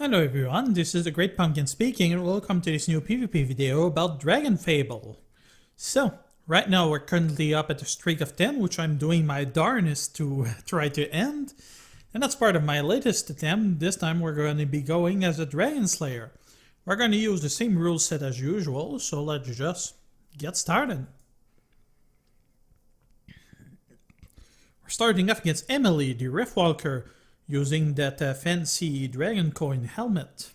Hello everyone, this is the Great Pumpkin speaking and welcome to this new PvP video about Dragonfable. So, right now we're currently up at a streak of 10, which I'm doing my darnest to try to end. And that's part of my latest attempt. This time we're going to be going as a Dragon Slayer. We're going to use the same rule set as usual, so let's just get started. We're starting off against Emily, the Riftwalker, using that fancy dragon coin helmet.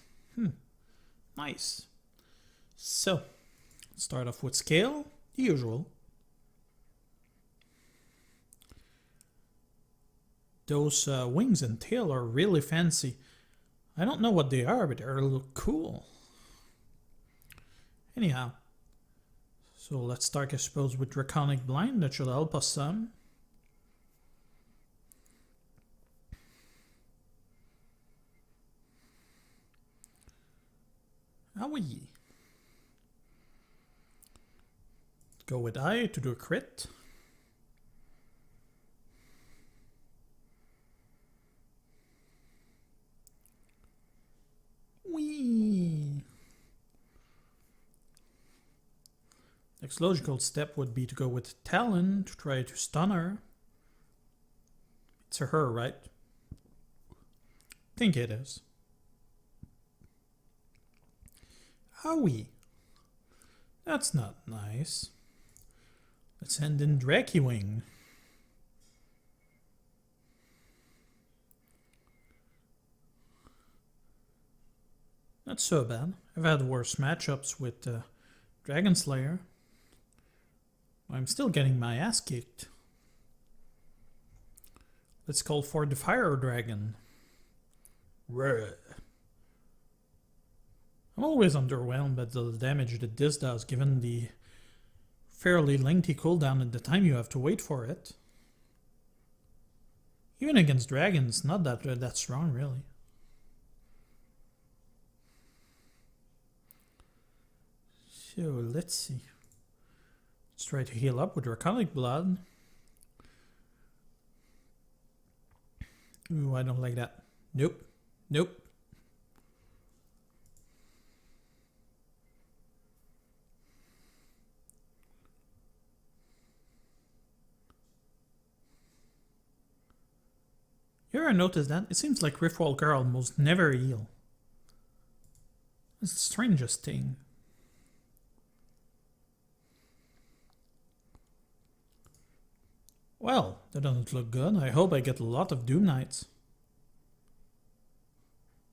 Nice. So, start off with scale, the usual. Those wings and tail are really fancy. I don't know what they are, but they look cool. Anyhow, so let's start, I suppose, with Draconic Blind. That should help us some. Owie. Go with I to do a crit. Whee! Next logical step would be to go with Talon to try to stun her. It's a her, right? I think it is. Owie. That's not nice. Let's send in Dracuwing. Not so bad. I've had worse matchups with Dragon Slayer. I'm still getting my ass kicked. Let's call for the Fire Dragon. Ruh. I'm always underwhelmed by the damage that this does, given the fairly lengthy cooldown and the time you have to wait for it. Even against dragons, not that strong, really. So, let's see. Let's try to heal up with Draconic Blood. Ooh, I don't like that. Nope. Nope. You ever notice that? It seems like Riftwalker almost never heal. It's the strangest thing. Well, that doesn't look good. I hope I get a lot of Doom Knights.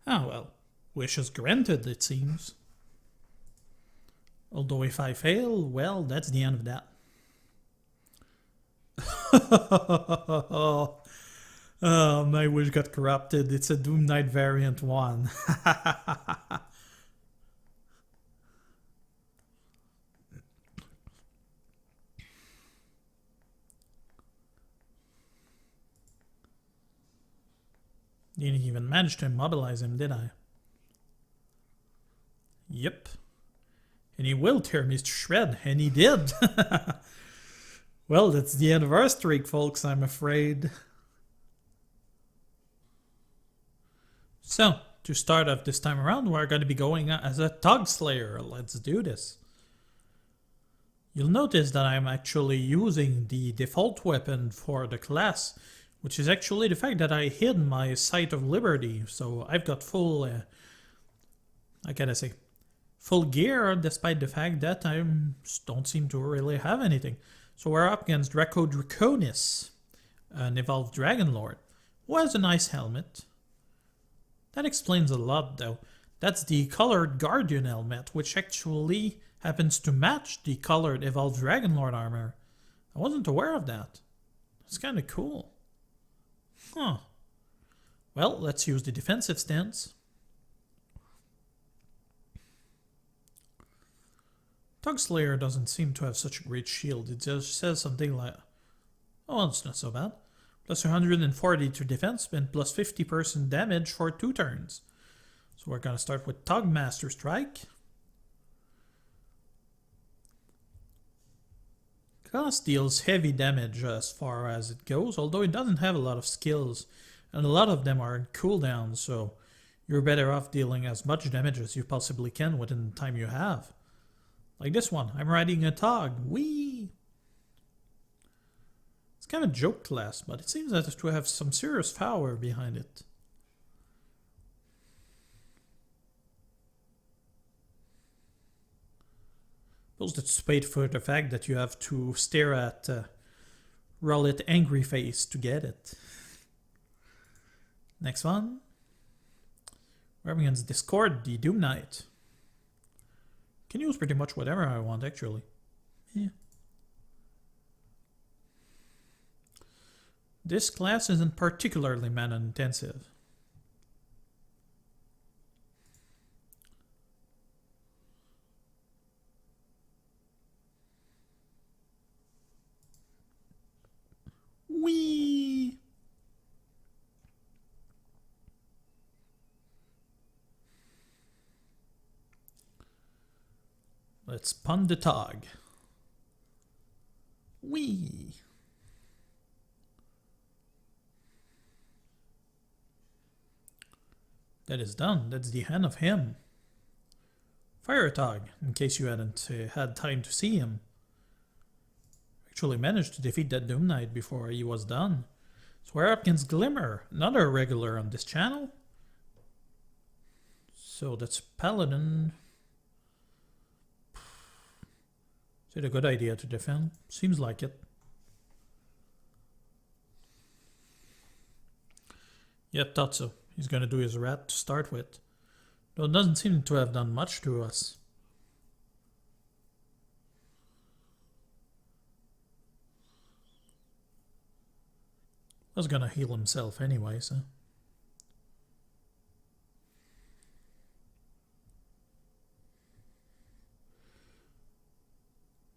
Ah well, wishes granted, it seems. Although if I fail, well, that's the end of that. Oh, my wish got corrupted. It's a Doom Knight variant 1. Didn't even manage to immobilize him, did I? Yep. And he will tear me to shred, and he did. Well, that's the end of our streak, folks, I'm afraid. So, to start off this time around, we're going to be going as a Tog Slayer. Let's do this. You'll notice that I'm actually using the default weapon for the class, which is actually the fact that I hid my Sight of Liberty. So I've got full, full gear, despite the fact that I don't seem to really have anything. So we're up against Draconis, an evolved Dragon Lord, who has a nice helmet. That explains a lot, though. That's the colored Guardian helmet, which actually happens to match the colored evolved Dragon Lord armor. I wasn't aware of that. It's kind of cool. Huh. Well, let's use the defensive stance. Tog Slayer doesn't seem to have such a great shield. It just says something like, oh, it's not so bad. Plus 140 to defense and plus 50% damage for 2 turns. So we're going to start with Tog Master Strike. Class deals heavy damage as far as it goes, although it doesn't have a lot of skills. And a lot of them are in cooldown, so you're better off dealing as much damage as you possibly can within the time you have. Like this one, I'm riding a Tog. Whee! It's kind of joke class, but it seems as if to have some serious power behind it. Suppose it's paid for the fact that you have to stare at Rollit angry face to get it. Next one. We're up against Discord, the Doom Knight. Can use pretty much whatever I want, actually. Yeah. This class isn't particularly mana intensive. Whee! Let's pun the Tog. Whee! That is done. That's the hand of him. Fire Tog, in case you hadn't had time to see him. Actually managed to defeat that Doom Knight before he was done. So we're up against Glimmer, another regular on this channel. So that's Paladin. Is it a good idea to defend? Seems like it. Yep, thought so. He's gonna do his rat to start with. Though it doesn't seem to have done much to us. Was gonna heal himself anyway, so.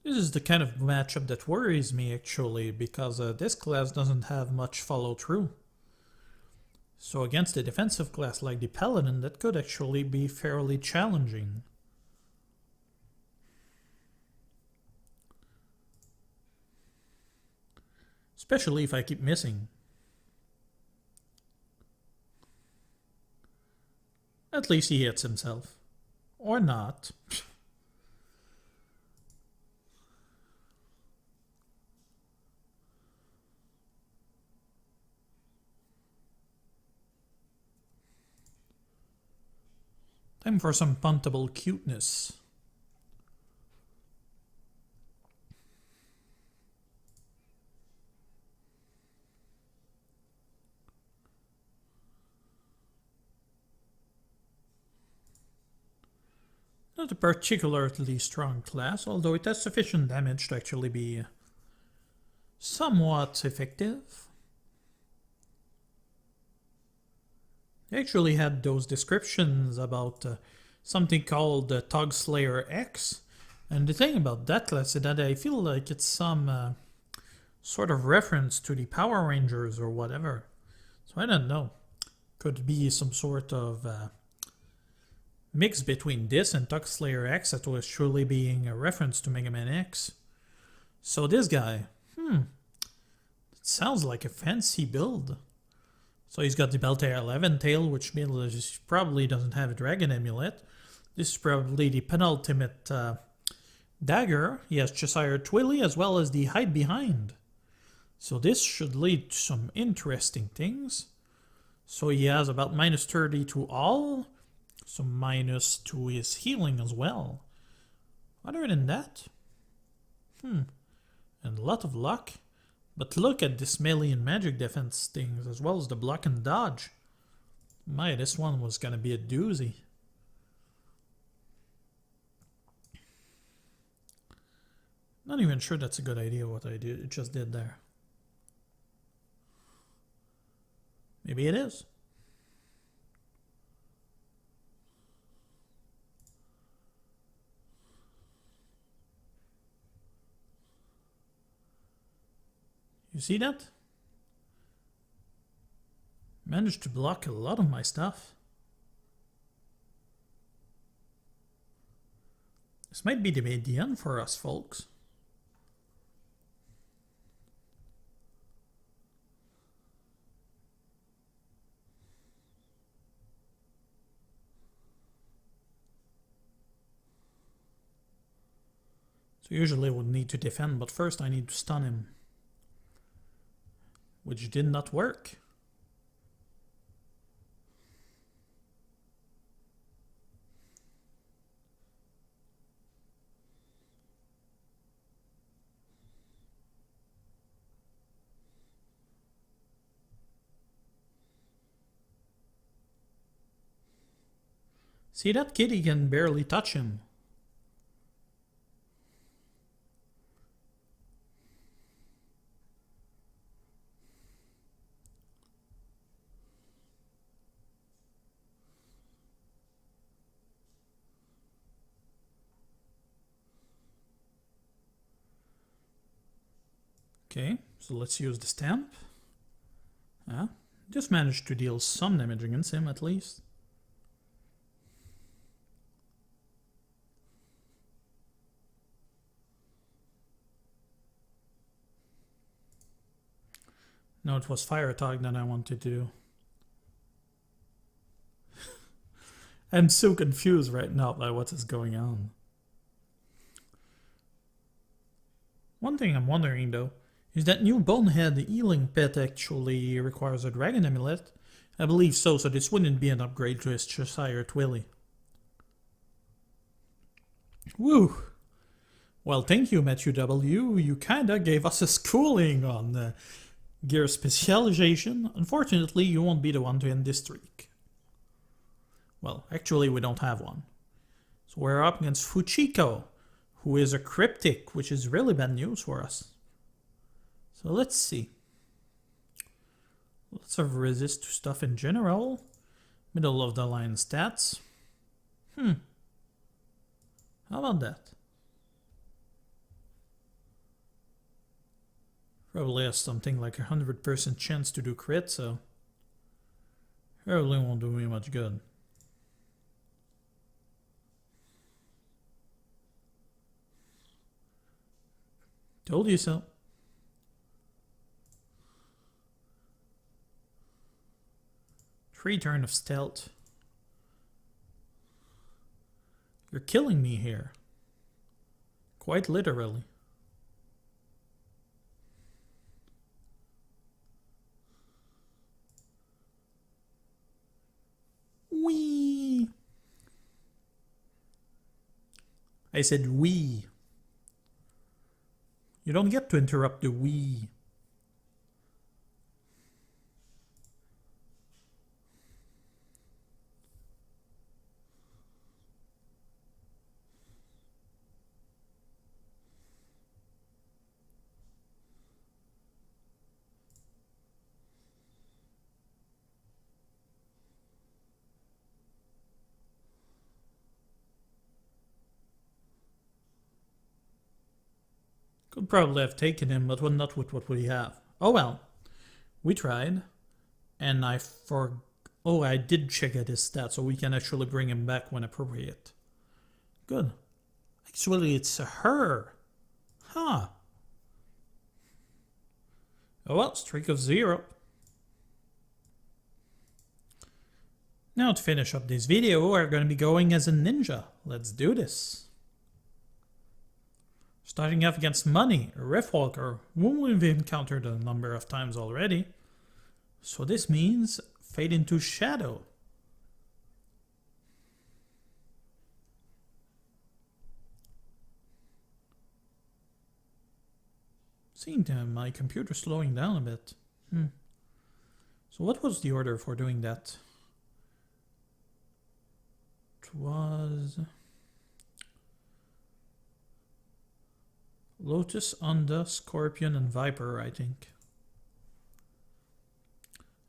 This is the kind of matchup that worries me actually, because this class doesn't have much follow through. So against a defensive class like the Paladin, that could actually be fairly challenging. Especially if I keep missing. At least he hits himself. Or not. Time for some puntable cuteness. Not a particularly strong class, although it has sufficient damage to actually be somewhat effective. They actually had those descriptions about something called Tog Slayer X, and the thing about that class is that I feel like it's some sort of reference to the Power Rangers or whatever. So I don't know. Could be some sort of mix between this and Tog Slayer X that was truly being a reference to Mega Man X. So this guy, it sounds like a fancy build. So he's got the Beltair 11 tail, which means he probably doesn't have a Dragon Amulet. This is probably the penultimate dagger. He has Cheshire Twilly as well as the Hide Behind. So this should lead to some interesting things. So he has about minus 30 to all. Some minus to his healing as well. Other than that, and a lot of luck. But look at this melee and magic defense things, as well as the block and dodge. My, this one was gonna be a doozy. Not even sure that's a good idea what I just did there. Maybe it is. You see that? Managed to block a lot of my stuff. This might be the end for us, folks. So usually I would need to defend, but first I need to stun him. Which did not work. See, that kitty can barely touch him. Okay, so let's use the stamp. Just managed to deal some damage against him at least. No, it was fire attack that I wanted to do. I'm so confused right now by what is going on. One thing I'm wondering though, is that new Bonehead healing pet actually requires a dragon amulet? I believe so, so this wouldn't be an upgrade to his Cheshire Twilly. Woo! Well, thank you, Matthew W. You kinda gave us a schooling on gear specialization. Unfortunately, you won't be the one to end this streak. Well, actually, we don't have one. So we're up against Fuchiko, who is a cryptic, which is really bad news for us. So let's see. Lots of resist to stuff in general. Middle of the line stats. How about that? Probably has something like 100% chance to do crit, so probably won't do me much good. Told you so. Free turn of stealth. You're killing me here. Quite literally. Wee. I said wee. You don't get to interrupt the wee. Could probably have taken him, but not with what we have. Oh well. We tried. And I did check out his stats, so we can actually bring him back when appropriate. Good. Actually, it's her. Huh. Oh well, streak of 0. Now to finish up this video, we're going to be going as a ninja. Let's do this. Starting off against Money, a Riftwalker, whom we've encountered a number of times already. So this means Fade into Shadow. Seeing my computer slowing down a bit. So what was the order for doing that? It was Lotus, Onda, Scorpion, and Viper, I think.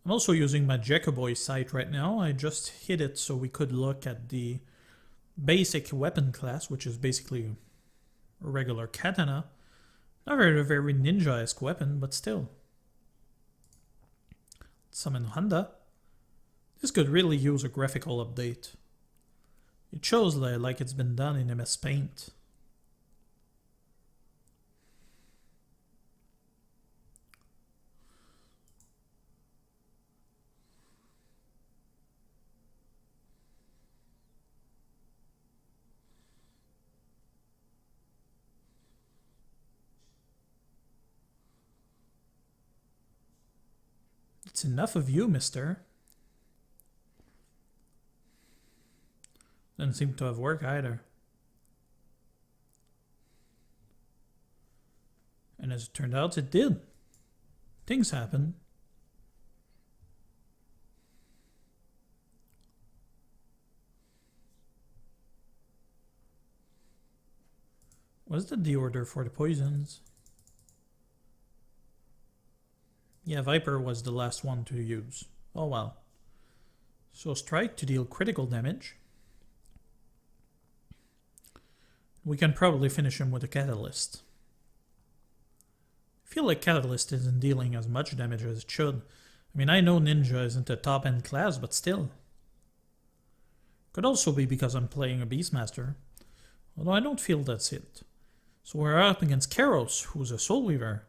I'm also using my Jacoboy sight right now. I just hit it so we could look at the basic weapon class, which is basically a regular katana. Not a very ninja-esque weapon, but still. Summon Honda. This could really use a graphical update. It shows like it's been done in MS Paint. It's enough of you, mister. Doesn't seem to have worked either. And as it turned out, it did. Things happen. Was that the order for the poisons? Yeah, Viper was the last one to use. Oh well. So strike to deal critical damage. We can probably finish him with a Catalyst. I feel like Catalyst isn't dealing as much damage as it should. I mean, I know Ninja isn't a top-end class, but still. Could also be because I'm playing a Beastmaster. Although I don't feel that's it. So we're up against Karros, who's a Soul Weaver.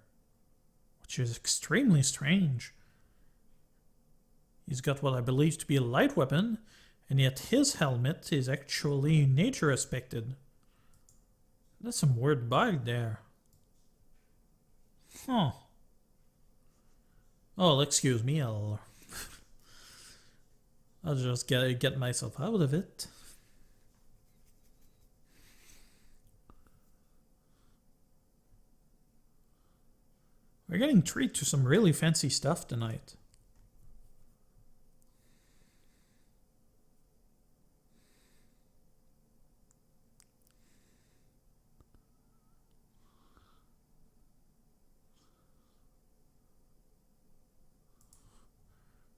Which is extremely strange. He's got what I believe to be a light weapon, and yet his helmet is actually nature aspected. That's some weird bug there. Huh. Oh, excuse me, I'll just get myself out of it. We're getting treated to some really fancy stuff tonight.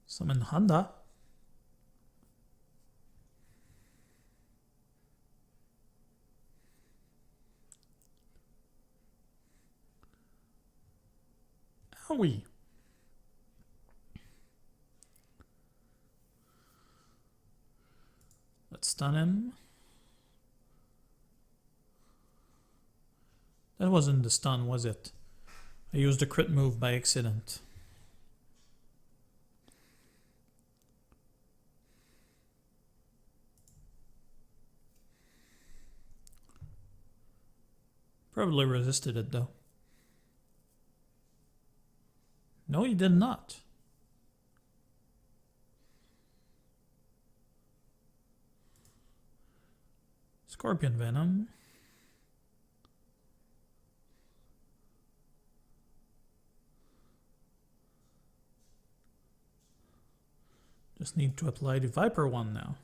Summon Honda. Owie. Let's stun him. That wasn't the stun, was it? I used a crit move by accident. Probably resisted it though. No, he did not. Scorpion Venom. Just need to apply the Viper one now.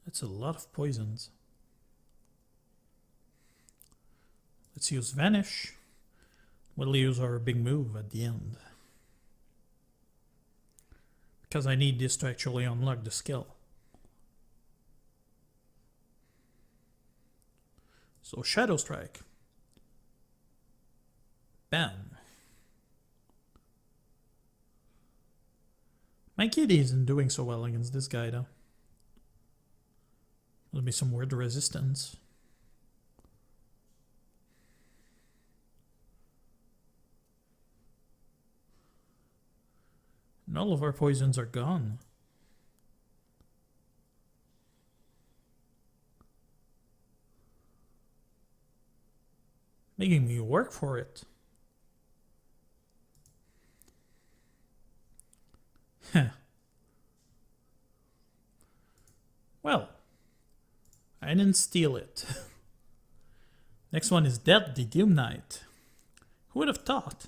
That's a lot of poisons. Let's use Vanish. We'll use our big move at the end. Because I need this to actually unlock the skill. So Shadow Strike. Bam. My kitty isn't doing so well against this guy though. There'll be some weird resistance. And all of our poisons are gone. Making me work for it. Heh. Well, I didn't steal it. Next one is Death, the Doom Knight. Who would have thought?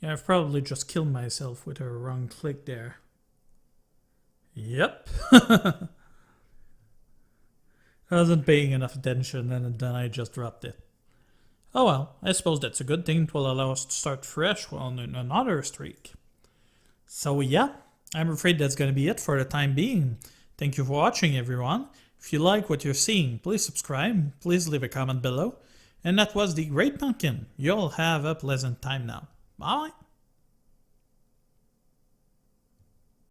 Yeah, I've probably just killed myself with a wrong click there. Yep. I wasn't paying enough attention and then I just dropped it. Oh well, I suppose that's a good thing. It will allow us to start fresh on another streak. So yeah, I'm afraid that's going to be it for the time being. Thank you for watching, everyone. If you like what you're seeing, please subscribe, please leave a comment below. And that was the Great Pumpkin. You'll have a pleasant time now. Bye.